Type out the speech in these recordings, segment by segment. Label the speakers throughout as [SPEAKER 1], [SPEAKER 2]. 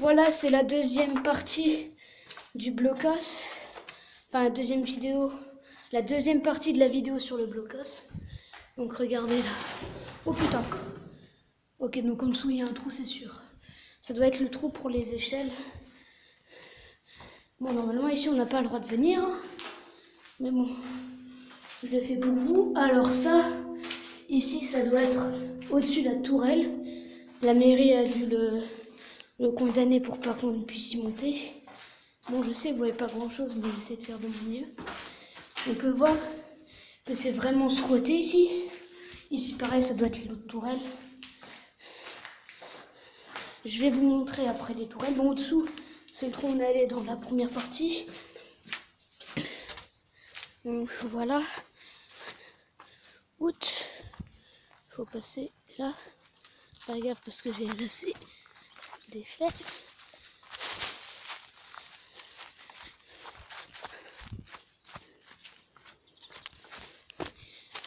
[SPEAKER 1] Voilà, c'est la deuxième partie du blocos. Enfin, la deuxième vidéo. La deuxième partie de la vidéo sur le blocos. Donc regardez là. Oh putain. Ok, donc en dessous il y a un trou, c'est sûr. Ça doit être le trou pour les échelles. Bon, normalement ici on n'a pas le droit de venir. Hein. Mais bon, je le fais pour vous. Alors ça, ici ça doit être au-dessus de la tourelle. La mairie a dû le condamner pour pas qu'on puisse y monter. Bon, je sais, vous voyez pas grand-chose, mais j'essaie de faire de mon mieux. On peut voir que c'est vraiment squatté ici. Ici, pareil, ça doit être l'autre tourelle. Je vais vous montrer après les tourelles. Bon, au-dessous, c'est le trou où on est allé dans la première partie. Donc, voilà. Outre. Il faut passer là. Faire gaffe parce que j'ai laissé des faits.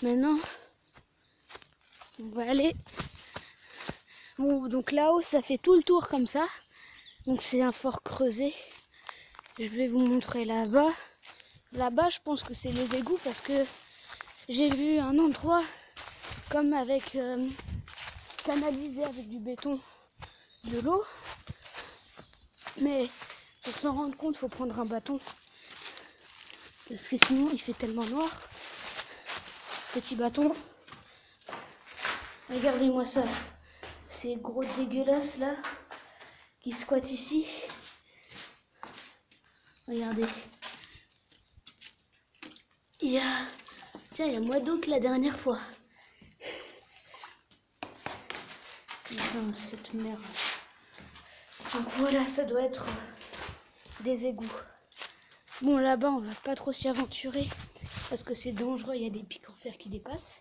[SPEAKER 1] Maintenant, on va aller. Bon, donc là-haut, ça fait tout le tour comme ça. Donc c'est un fort creusé. Je vais vous montrer là-bas. Là-bas, je pense que c'est les égouts parce que j'ai vu un endroit comme avec canalisé avec du béton, de l'eau. Mais pour s'en rendre compte, il faut prendre un bâton. Parce que sinon, il fait tellement noir. Petit bâton. Regardez-moi ça. Ces gros dégueulasses là qui squattent ici. Regardez. Tiens, il y a moins d'eau que la dernière fois. Putain, cette merde. Donc voilà, ça doit être des égouts. Bon, là-bas, on va pas trop s'y aventurer parce que c'est dangereux, il y a des pics en fer qui dépassent.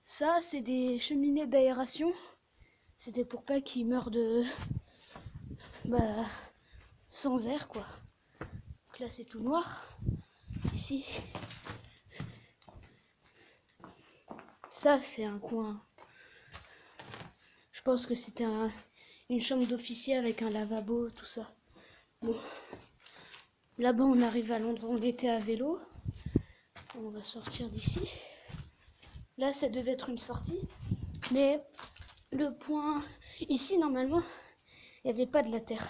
[SPEAKER 1] Ça, c'est des cheminées d'aération. C'était pour pas qu'ils meurent sans air, quoi. Donc là, c'est tout noir. Ici. Ça, c'est un coin. Je pense que c'était une chambre d'officier avec un lavabo, tout ça. Bon. Là-bas, on arrive à l'endroit où on était à vélo. On va sortir d'ici. Là, ça devait être une sortie. Mais le point... Ici, normalement, il n'y avait pas de la terre.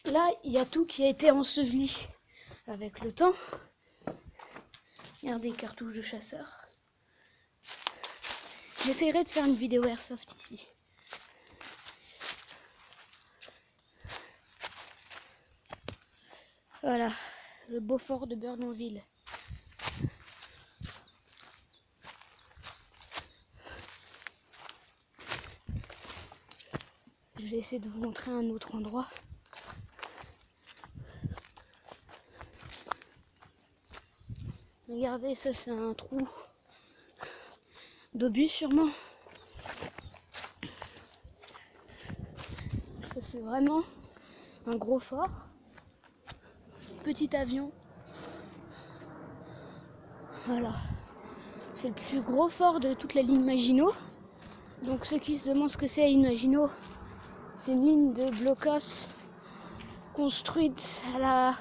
[SPEAKER 1] Là, il y a tout qui a été enseveli avec le temps. Regardez, cartouches de chasseur. J'essaierai de faire une vidéo airsoft ici. Voilà, le beau fort de Bernonville. Je vais essayer de vous montrer un autre endroit. Regardez, ça c'est un trou d'obus sûrement. Ça c'est vraiment un gros fort. Petit avion. Voilà. C'est le plus gros fort de toute la ligne Maginot. Donc ceux qui se demandent ce que c'est la ligne Maginot, c'est une ligne de blocos construite à la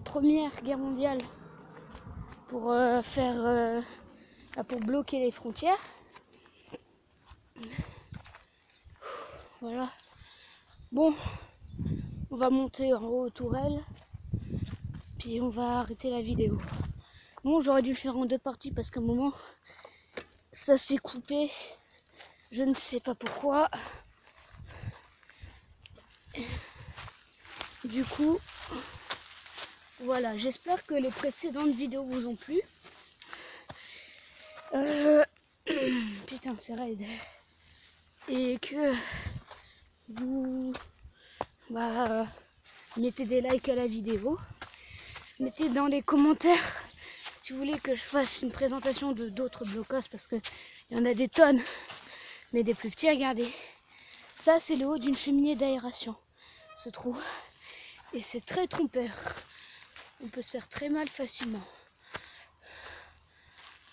[SPEAKER 1] Première Guerre mondiale pour pour bloquer les frontières. Voilà. Bon, on va monter en haut aux tourelles, puis on va arrêter la vidéo. Bon, j'aurais dû le faire en deux parties parce qu'à un moment, ça s'est coupé. Je ne sais pas pourquoi. Du coup, voilà, j'espère que les précédentes vidéos vous ont plu. Putain, c'est raide. Et que vous mettez des likes à la vidéo. Mettez dans les commentaires si vous voulez que je fasse une présentation de d'autres blocos parce qu'il y en a des tonnes. Mais des plus petits, regardez. Ça, c'est le haut d'une cheminée d'aération, ce trou. Et c'est très trompeur. On peut se faire très mal facilement.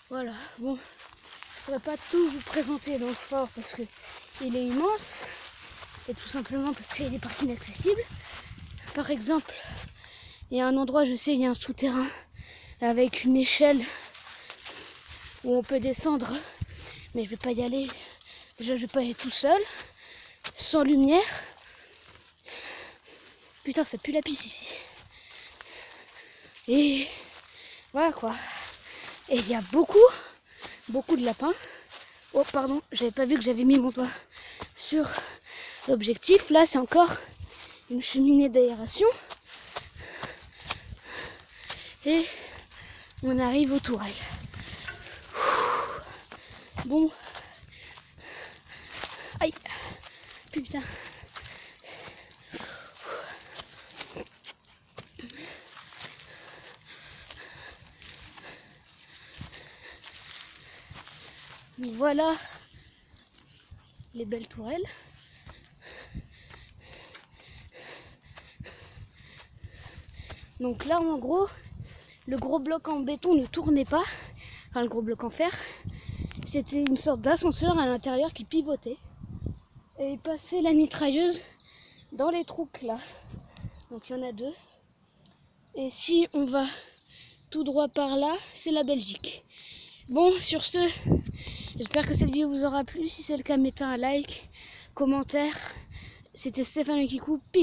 [SPEAKER 1] Voilà, bon. Je ne pourrais pas tout vous présenter dans le fort parce qu'il est immense. et tout simplement parce qu'il y a des parties inaccessibles. Par exemple, il y a un endroit, je sais, il y a un souterrain avec une échelle où on peut descendre, mais je vais pas y aller. Déjà, je vais pas y aller tout seul, sans lumière. Putain, ça pue la pisse ici. Et voilà quoi. Et il y a beaucoup de lapins. Oh pardon, j'avais pas vu que j'avais mis mon doigt sur l'objectif. Là, c'est encore une cheminée d'aération. Et on arrive aux tourelles. Bon. Aïe. Putain. Voilà les belles tourelles. Donc là, en gros, le gros bloc en béton ne tournait pas. Enfin, le gros bloc en fer. C'était une sorte d'ascenseur à l'intérieur qui pivotait. Et il passait la mitrailleuse dans les trous là. Donc il y en a deux. Et si on va tout droit par là, c'est la Belgique. Bon, sur ce, j'espère que cette vidéo vous aura plu. Si c'est le cas, mettez un like, commentaire. C'était Stéphane Kikou. Peace.